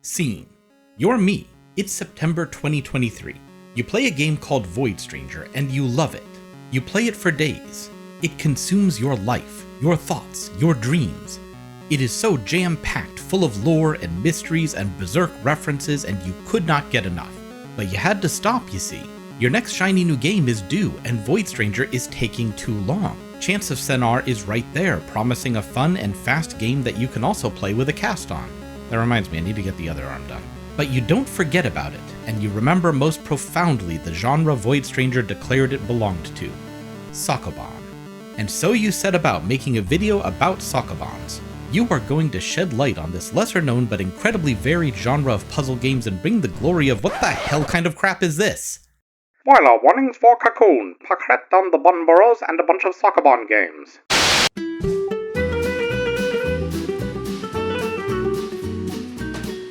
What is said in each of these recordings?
Scene. You're me. It's September 2023. You play a game called Void Stranger and you love it. You play it for days. It consumes your life, your thoughts, your dreams. It is so jam-packed, full of lore and mysteries and berserk references, and you could not get enough. But you had to stop, you see. Your next shiny new game is due, and Void Stranger is taking too long. Chance of Senar is right there, promising a fun and fast game that you can also play with a cast on. That reminds me, I need to get the other arm done. But you don't forget about it, and you remember most profoundly the genre Void Stranger declared it belonged to: Sokoban. And so you set about making a video about Sokobans. You are going to shed light on this lesser known but incredibly varied genre of puzzle games and bring the glory of what the hell kind of crap is this? Spoiler warnings for Cocoon, Paquerette down the bun burrows, and a bunch of Sokoban games.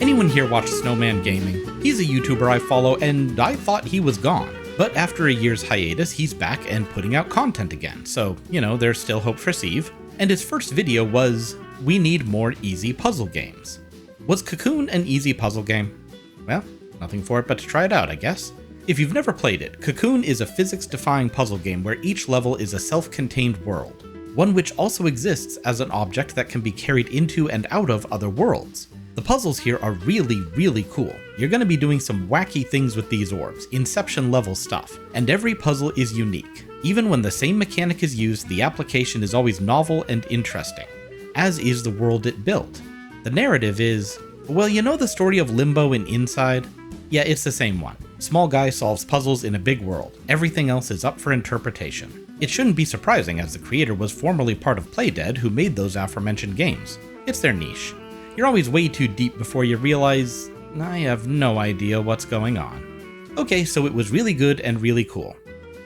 Anyone here watch Snoman Gaming? He's a YouTuber I follow, and I thought he was gone. But after a year's hiatus, he's back and putting out content again, so, there's still hope for Ceave. And his first video was, we need more easy puzzle games. Was Cocoon an easy puzzle game? Well, nothing for it but to try it out, I guess. If you've never played it, Cocoon is a physics-defying puzzle game where each level is a self-contained world, one which also exists as an object that can be carried into and out of other worlds. The puzzles here are really, really cool. You're going to be doing some wacky things with these orbs, Inception-level stuff, and every puzzle is unique. Even when the same mechanic is used, the application is always novel and interesting, as is the world it built. The narrative is, well, you know the story of Limbo and Inside? Yeah, it's the same one. Small guy solves puzzles in a big world. Everything else is up for interpretation. It shouldn't be surprising, as the creator was formerly part of Playdead, who made those aforementioned games. It's their niche. You're always way too deep before you realize, I have no idea what's going on. Okay, so it was really good and really cool.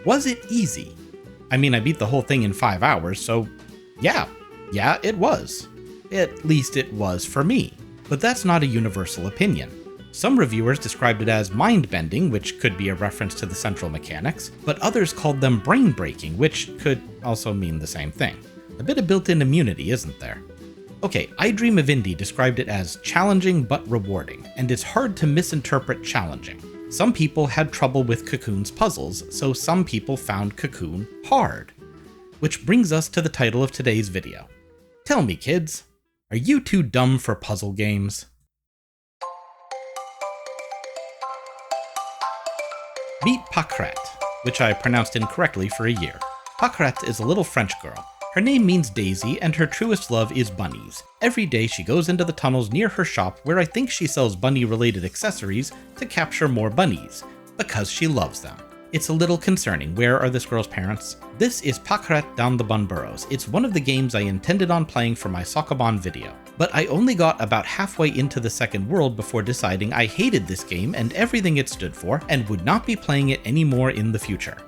Was it easy? I mean, I beat the whole thing in 5 hours, so yeah, it was. At least it was for me. But that's not a universal opinion. Some reviewers described it as mind-bending, which could be a reference to the central mechanics, but others called them brain-breaking, which could also mean the same thing. A bit of built-in immunity, isn't there? Okay, I Dream of Indie described it as challenging but rewarding, and it's hard to misinterpret challenging. Some people had trouble with Cocoon's puzzles, so some people found Cocoon hard. Which brings us to the title of today's video. Tell me, kids, are you too dumb for puzzle games? Meet Paquerette, which I pronounced incorrectly for a year. Paquerette is a little French girl. Her name means Daisy, and her truest love is bunnies. Every day she goes into the tunnels near her shop, where I think she sells bunny-related accessories, to capture more bunnies, because she loves them. It's a little concerning. Where are this girl's parents? This is Paquerette Down the Bun Burrows. It's one of the games I intended on playing for my Sokoban video, but I only got about halfway into the second world before deciding I hated this game and everything it stood for, and would not be playing it anymore in the future.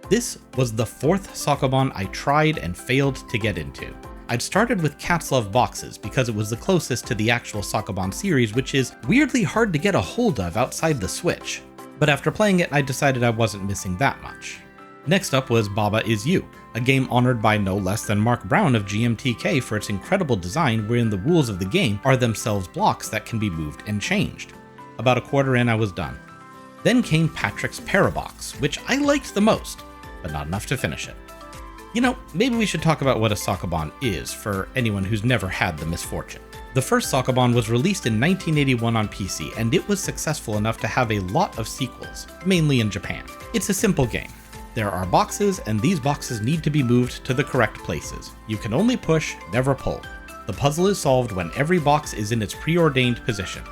This was the fourth Sokoban I tried and failed to get into. I'd started with Cats Love Boxes because it was the closest to the actual Sokoban series, which is weirdly hard to get a hold of outside the Switch. But after playing it, I decided I wasn't missing that much. Next up was Baba Is You, a game honored by no less than Mark Brown of GMTK for its incredible design, wherein the rules of the game are themselves blocks that can be moved and changed. About a quarter in, I was done. Then came Patrick's Parabox, which I liked the most, but not enough to finish it. Maybe we should talk about what a Sokoban is, for anyone who's never had the misfortune. The first Sokoban was released in 1981 on PC, and it was successful enough to have a lot of sequels, mainly in Japan. It's a simple game. There are boxes, and these boxes need to be moved to the correct places. You can only push, never pull. The puzzle is solved when every box is in its preordained position.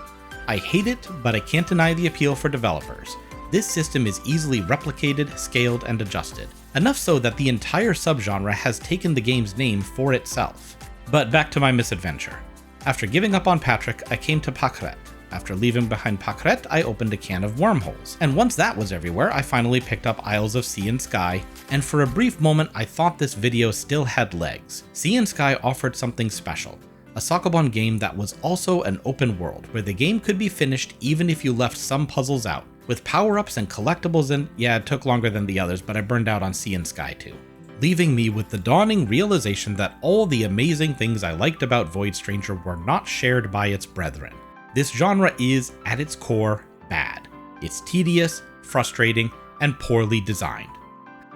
I hate it, but I can't deny the appeal for developers. This system is easily replicated, scaled, and adjusted. Enough so that the entire subgenre has taken the game's name for itself. But back to my misadventure. After giving up on Patrick, I came to Paquerette. After leaving behind Paquerette, I opened a can of wormholes. And once that was everywhere, I finally picked up Isles of Sea and Sky, and for a brief moment I thought this video still had legs. Sea and Sky offered something special. A Sokoban game that was also an open world, where the game could be finished even if you left some puzzles out, with power-ups and collectibles, and yeah, it took longer than the others, but I burned out on Sea and Sky too. Leaving me with the dawning realization that all the amazing things I liked about Void Stranger were not shared by its brethren. This genre is, at its core, bad. It's tedious, frustrating, and poorly designed.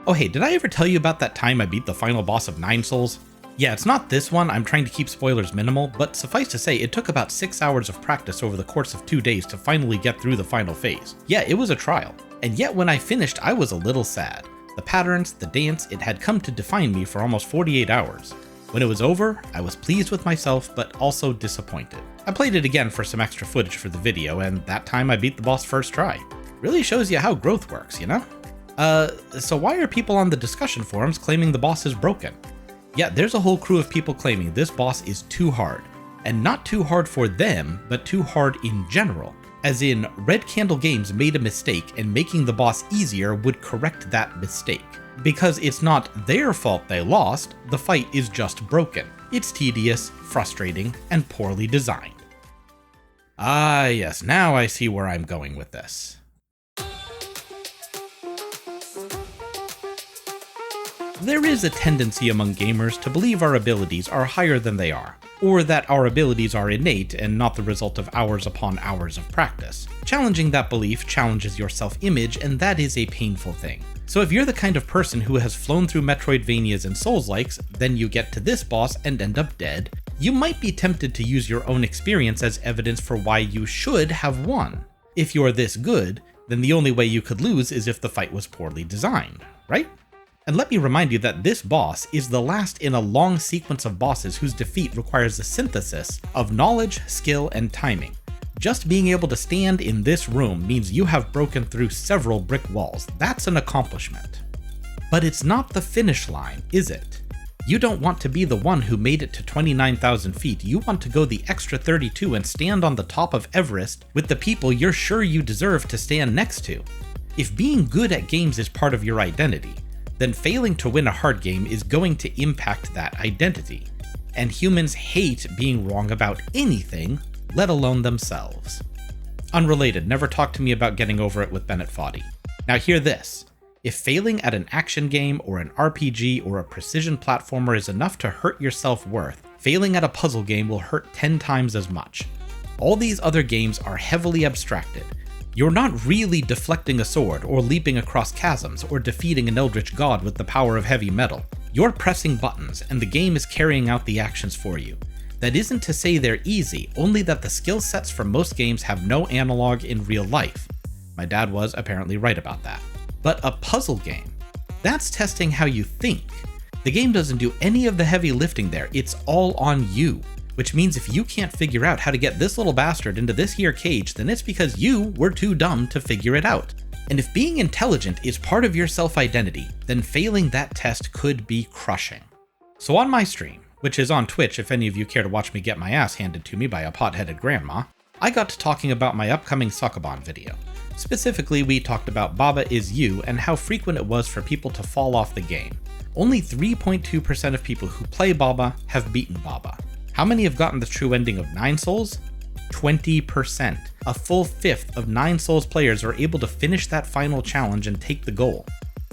Oh hey, did I ever tell you about that time I beat the final boss of Nine Souls? Yeah, it's not this one, I'm trying to keep spoilers minimal, but suffice to say, it took about 6 hours of practice over the course of 2 days to finally get through the final phase. Yeah, it was a trial. And yet when I finished, I was a little sad. The patterns, the dance, it had come to define me for almost 48 hours. When it was over, I was pleased with myself, but also disappointed. I played it again for some extra footage for the video, and that time I beat the boss first try. Really shows you how growth works, you know? So why are people on the discussion forums claiming the boss is broken? Yeah, there's a whole crew of people claiming this boss is too hard. And not too hard for them, but too hard in general. As in, Red Candle Games made a mistake and making the boss easier would correct that mistake. Because it's not their fault they lost, the fight is just broken. It's tedious, frustrating, and poorly designed. Ah yes, now I see where I'm going with this. There is a tendency among gamers to believe our abilities are higher than they are, or that our abilities are innate and not the result of hours upon hours of practice. Challenging that belief challenges your self-image, and that is a painful thing. So if you're the kind of person who has flown through Metroidvanias and Souls-likes, then you get to this boss and end up dead, you might be tempted to use your own experience as evidence for why you should have won. If you're this good, then the only way you could lose is if the fight was poorly designed, right? And let me remind you that this boss is the last in a long sequence of bosses whose defeat requires the synthesis of knowledge, skill, and timing. Just being able to stand in this room means you have broken through several brick walls. That's an accomplishment. But it's not the finish line, is it? You don't want to be the one who made it to 29,000 feet, you want to go the extra 32 and stand on the top of Everest with the people you're sure you deserve to stand next to. If being good at games is part of your identity, then failing to win a hard game is going to impact that identity. And humans hate being wrong about anything, let alone themselves. Unrelated, never talk to me about getting over it with Bennett Foddy. Now hear this. If failing at an action game or an RPG or a precision platformer is enough to hurt your self-worth, failing at a puzzle game will hurt 10 times as much. All these other games are heavily abstracted. You're not really deflecting a sword or leaping across chasms or defeating an eldritch god with the power of heavy metal. You're pressing buttons and the game is carrying out the actions for you. That isn't to say they're easy, only that the skill sets for most games have no analog in real life. My dad was apparently right about that. But a puzzle game, that's testing how you think. The game doesn't do any of the heavy lifting there, it's all on you. Which means if you can't figure out how to get this little bastard into this here cage, then it's because you were too dumb to figure it out. And if being intelligent is part of your self-identity, then failing that test could be crushing. So on my stream, which is on Twitch if any of you care to watch me get my ass handed to me by a pot-headed grandma, I got to talking about my upcoming Sokoban video. Specifically, we talked about Baba Is You and how frequent it was for people to fall off the game. Only 3.2% of people who play Baba have beaten Baba. How many have gotten the true ending of Nine Souls? 20%. A full fifth of Nine Souls players are able to finish that final challenge and take the goal.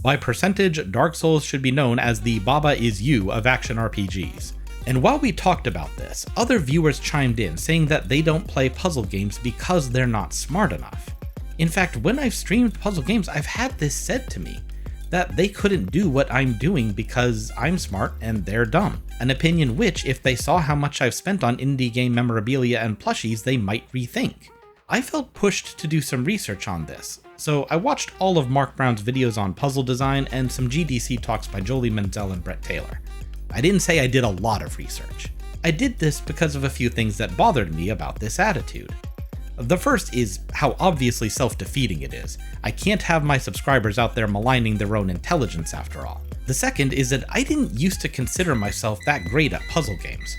By percentage, Dark Souls should be known as the Baba Is You of action RPGs. And while we talked about this, other viewers chimed in saying that they don't play puzzle games because they're not smart enough. In fact, when I've streamed puzzle games, I've had this said to me, that they couldn't do what I'm doing because I'm smart and they're dumb. An opinion which, if they saw how much I've spent on indie game memorabilia and plushies, they might rethink. I felt pushed to do some research on this, so I watched all of Mark Brown's videos on puzzle design and some GDC talks by Jolie Menzel and Brett Taylor. I didn't say I did a lot of research. I did this because of a few things that bothered me about this attitude. The first is how obviously self-defeating it is. I can't have my subscribers out there maligning their own intelligence after all. The second is that I didn't used to consider myself that great at puzzle games.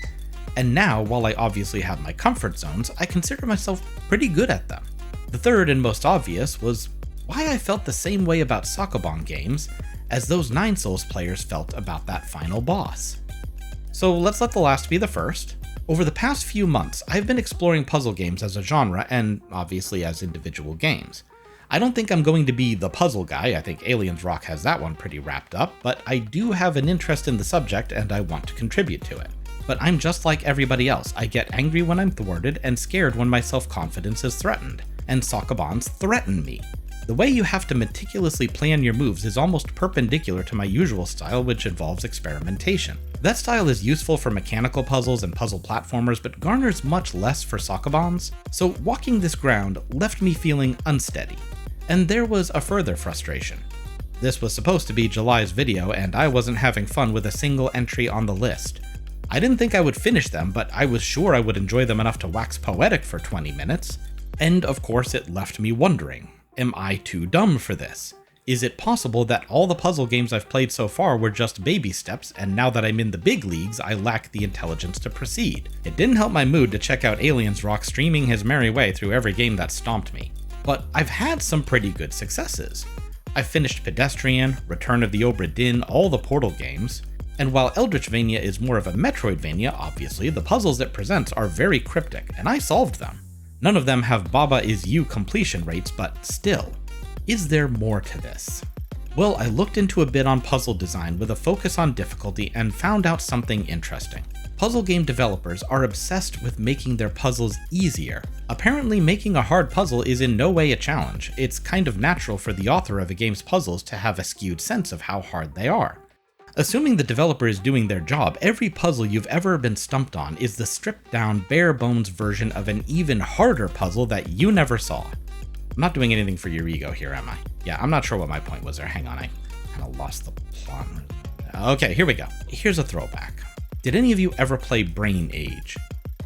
And now, while I obviously have my comfort zones, I consider myself pretty good at them. The third and most obvious was why I felt the same way about Sokobans games as those Nine Souls players felt about that final boss. So let's let the last be the first. Over the past few months, I've been exploring puzzle games as a genre and obviously as individual games. I don't think I'm going to be the puzzle guy, I think Aliensrock has that one pretty wrapped up, but I do have an interest in the subject and I want to contribute to it. But I'm just like everybody else. I get angry when I'm thwarted and scared when my self-confidence is threatened. And Sokobans threaten me. The way you have to meticulously plan your moves is almost perpendicular to my usual style, which involves experimentation. That style is useful for mechanical puzzles and puzzle platformers, but garners much less for Sokobans, so walking this ground left me feeling unsteady. And there was a further frustration. This was supposed to be July's video, and I wasn't having fun with a single entry on the list. I didn't think I would finish them, but I was sure I would enjoy them enough to wax poetic for 20 minutes. And of course it left me wondering, am I too dumb for this? Is it possible that all the puzzle games I've played so far were just baby steps, and now that I'm in the big leagues, I lack the intelligence to proceed? It didn't help my mood to check out Aliensrock streaming his merry way through every game that stomped me. But I've had some pretty good successes. I've finished Pedestrian, Return of the Obra Dinn, all the Portal games, and while Eldritchvania is more of a Metroidvania, obviously, the puzzles it presents are very cryptic, and I solved them. None of them have Baba is You completion rates, but still. Is there more to this? Well, I looked into a bit on puzzle design with a focus on difficulty and found out something interesting. Puzzle game developers are obsessed with making their puzzles easier. Apparently, making a hard puzzle is in no way a challenge. It's kind of natural for the author of a game's puzzles to have a skewed sense of how hard they are. Assuming the developer is doing their job, every puzzle you've ever been stumped on is the stripped down, bare bones version of an even harder puzzle that you never saw. I'm not doing anything for your ego here, am I? Yeah, I'm not sure what my point was there. Hang on, I kind of lost the plot. Okay, here we go. Here's a throwback. Did any of you ever play Brain Age?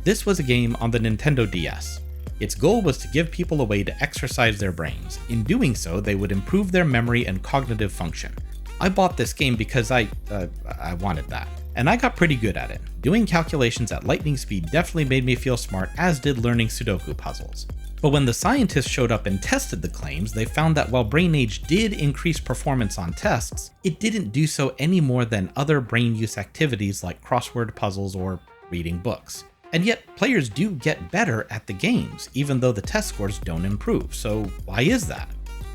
This was a game on the Nintendo DS. Its goal was to give people a way to exercise their brains. In doing so, they would improve their memory and cognitive function. I bought this game because I wanted that, and I got pretty good at it. Doing calculations at lightning speed definitely made me feel smart, as did learning Sudoku puzzles. But when the scientists showed up and tested the claims, they found that while Brain Age did increase performance on tests, it didn't do so any more than other brain use activities like crossword puzzles or reading books. And yet, players do get better at the games, even though the test scores don't improve, so why is that?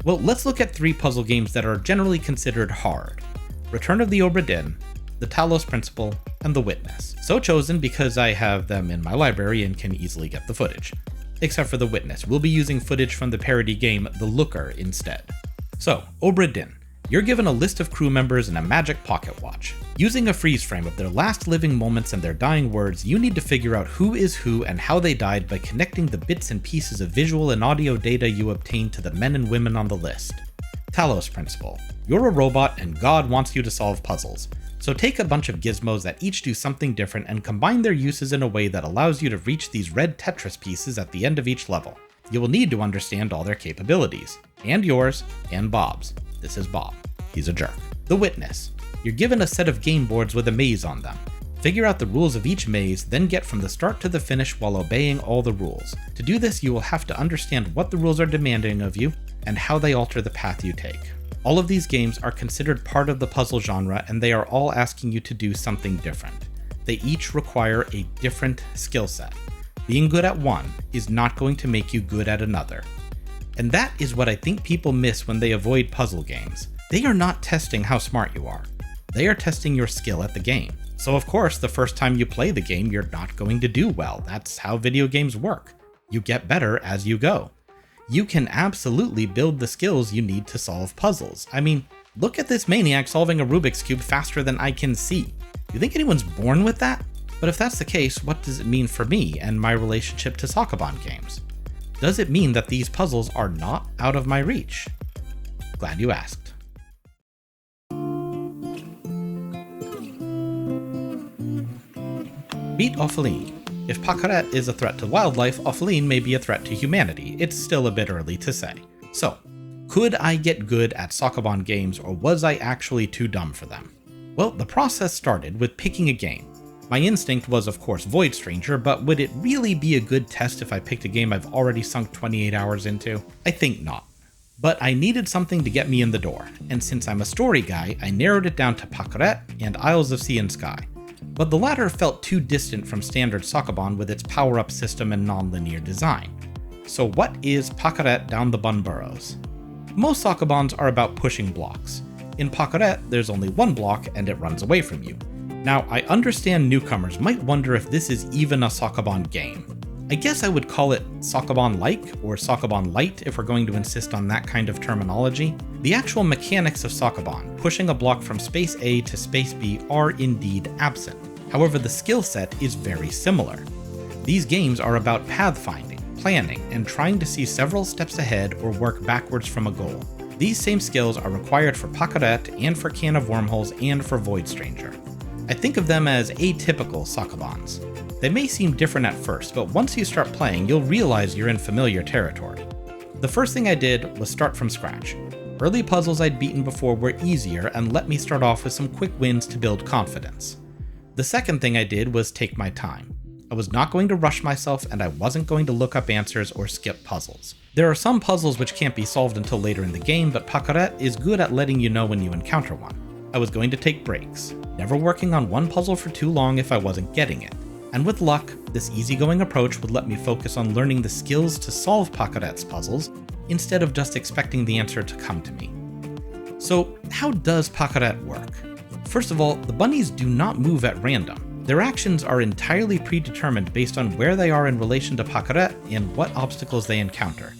Well, let's look at 3 puzzle games that are generally considered hard: Return of the Obra Dinn, The Talos Principle, and The Witness. So chosen because I have them in my library and can easily get the footage. Except for The Witness, we'll be using footage from the parody game The Looker instead. So, Obra Dinn. You're given a list of crew members and a magic pocket watch. Using a freeze frame of their last living moments and their dying words, you need to figure out who is who and how they died by connecting the bits and pieces of visual and audio data you obtain to the men and women on the list. Talos Principle. You're a robot and God wants you to solve puzzles. So take a bunch of gizmos that each do something different and combine their uses in a way that allows you to reach these red Tetris pieces at the end of each level. You will need to understand all their capabilities. And yours, and Bob's. This is Bob. He's a jerk. The Witness. You're given a set of game boards with a maze on them. Figure out the rules of each maze, then get from the start to the finish while obeying all the rules. To do this, you will have to understand what the rules are demanding of you and how they alter the path you take. All of these games are considered part of the puzzle genre, and they are all asking you to do something different. They each require a different skill set. Being good at one is not going to make you good at another. And that is what I think people miss when they avoid puzzle games. They are not testing how smart you are. They are testing your skill at the game. So of course, the first time you play the game, you're not going to do well. That's how video games work. You get better as you go. You can absolutely build the skills you need to solve puzzles. I mean, look at this maniac solving a Rubik's Cube faster than I can see. You think anyone's born with that? But if that's the case, what does it mean for me and my relationship to Sokoban games? Does it mean that these puzzles are not out of my reach? Glad you asked. Beat Ophaline. If Paquerette is a threat to wildlife, Ophaline may be a threat to humanity. It's still a bit early to say. So, could I get good at Sokoban games, or was I actually too dumb for them? Well, the process started with picking a game. My instinct was of course Void Stranger, but would it really be a good test if I picked a game I've already sunk 28 hours into? I think not. But I needed something to get me in the door, and since I'm a story guy, I narrowed it down to Paquerette and Isles of Sea and Sky. But the latter felt too distant from standard Sokoban with its power-up system and non-linear design. So what is Paquerette down the Bun Burrows? Most Sokobans are about pushing blocks. In Paquerette, there's only one block and it runs away from you. Now, I understand newcomers might wonder if this is even a Sokoban game. I guess I would call it Sokoban-like, or Sokoban-light if we're going to insist on that kind of terminology. The actual mechanics of Sokoban, pushing a block from space A to space B, are indeed absent. However, the skill set is very similar. These games are about pathfinding, planning, and trying to see several steps ahead or work backwards from a goal. These same skills are required for Paquerette and for Can of Wormholes and for Void Stranger. I think of them as atypical Sokobans. They may seem different at first, but once you start playing, you'll realize you're in familiar territory. The first thing I did was start from scratch. Early puzzles I'd beaten before were easier and let me start off with some quick wins to build confidence. The second thing I did was take my time. I was not going to rush myself, and I wasn't going to look up answers or skip puzzles. There are some puzzles which can't be solved until later in the game, but Paquerette is good at letting you know when you encounter one. I was going to take breaks, never working on one puzzle for too long if I wasn't getting it. And with luck, this easygoing approach would let me focus on learning the skills to solve Paquerette's puzzles, instead of just expecting the answer to come to me. So, how does Paquerette work? First of all, the bunnies do not move at random. Their actions are entirely predetermined based on where they are in relation to Paquerette and what obstacles they encounter.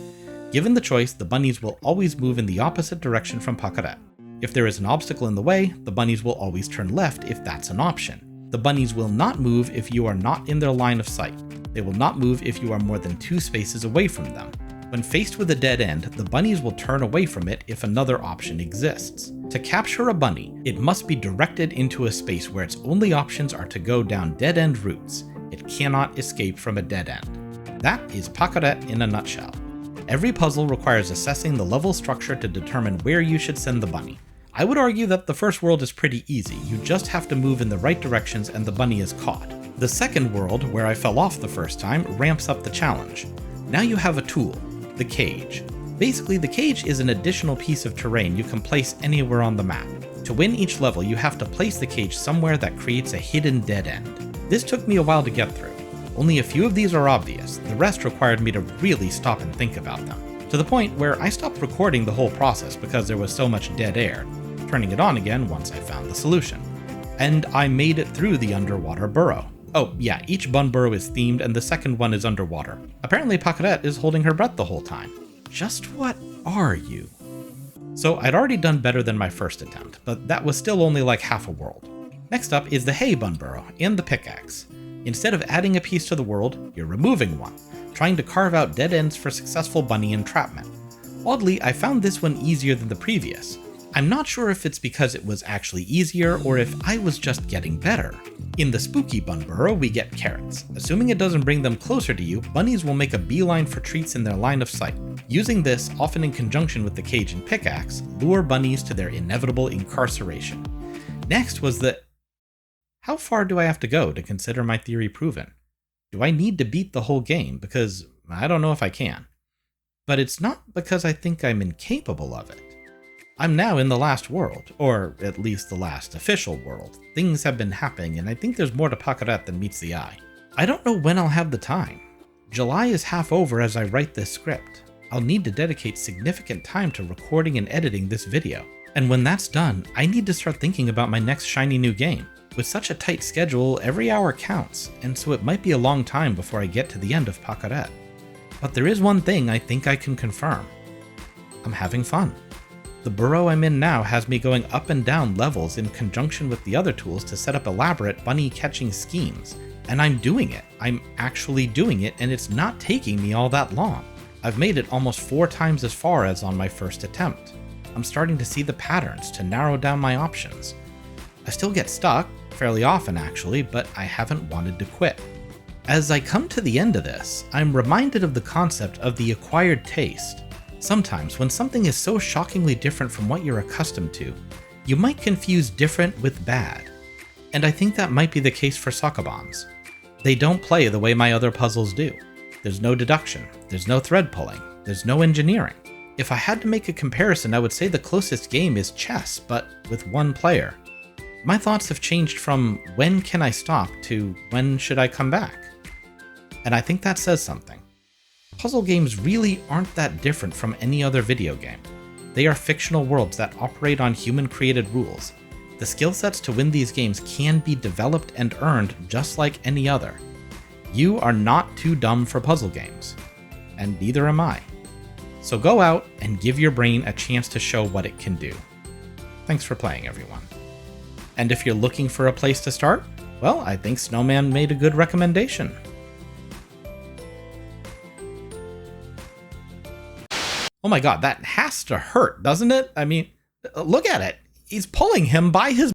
Given the choice, the bunnies will always move in the opposite direction from Paquerette. If there is an obstacle in the way, the bunnies will always turn left if that's an option. The bunnies will not move if you are not in their line of sight. They will not move if you are more than 2 spaces away from them. When faced with a dead end, the bunnies will turn away from it if another option exists. To capture a bunny, it must be directed into a space where its only options are to go down dead-end routes. It cannot escape from a dead end. That is Paquerette in a nutshell. Every puzzle requires assessing the level structure to determine where you should send the bunny. I would argue that the first world is pretty easy, you just have to move in the right directions and the bunny is caught. The second world, where I fell off the first time, ramps up the challenge. Now you have a tool, the cage. Basically, the cage is an additional piece of terrain you can place anywhere on the map. To win each level, you have to place the cage somewhere that creates a hidden dead end. This took me a while to get through. Only a few of these are obvious, the rest required me to really stop and think about them. To the point where I stopped recording the whole process because there was so much dead air, turning it on again once I found the solution. And I made it through the underwater burrow. Oh yeah, each bun burrow is themed and the second one is underwater. Apparently Paquerette is holding her breath the whole time. Just what are you? So I'd already done better than my first attempt, but that was still only like half a world. Next up is the hay bun burrow and the pickaxe. Instead of adding a piece to the world, you're removing one, trying to carve out dead ends for successful bunny entrapment. Oddly, I found this one easier than the previous. I'm not sure if it's because it was actually easier or if I was just getting better. In the spooky bun burrow, we get carrots. Assuming it doesn't bring them closer to you, bunnies will make a beeline for treats in their line of sight. Using this, often in conjunction with the cage and pickaxe, lure bunnies to their inevitable incarceration. Next was the... How far do I have to go to consider my theory proven? Do I need to beat the whole game? Because I don't know if I can. But it's not because I think I'm incapable of it. I'm now in the last world, or at least the last official world. Things have been happening, and I think there's more to Paquerette than meets the eye. I don't know when I'll have the time. July is half over as I write this script. I'll need to dedicate significant time to recording and editing this video. And when that's done, I need to start thinking about my next shiny new game. With such a tight schedule, every hour counts, and so it might be a long time before I get to the end of Paquerette. But there is one thing I think I can confirm. I'm having fun. The burrow I'm in now has me going up and down levels in conjunction with the other tools to set up elaborate bunny catching schemes. And I'm doing it. I'm actually doing it, and it's not taking me all that long. I've made it almost 4 times as far as on my first attempt. I'm starting to see the patterns to narrow down my options. I still get stuck, fairly often actually, but I haven't wanted to quit. As I come to the end of this, I'm reminded of the concept of the acquired taste. Sometimes, when something is so shockingly different from what you're accustomed to, you might confuse different with bad. And I think that might be the case for Sokobans. They don't play the way my other puzzles do. There's no deduction, there's no thread pulling, there's no engineering. If I had to make a comparison, I would say the closest game is chess, but with one player. My thoughts have changed from when can I stop to when should I come back? And I think that says something. Puzzle games really aren't that different from any other video game. They are fictional worlds that operate on human-created rules. The skill sets to win these games can be developed and earned just like any other. You are not too dumb for puzzle games, and neither am I. So go out and give your brain a chance to show what it can do. Thanks for playing, everyone. And if you're looking for a place to start, well, I think Snoman made a good recommendation. Oh my god, that has to hurt, doesn't it? I mean, look at it. He's pulling him by his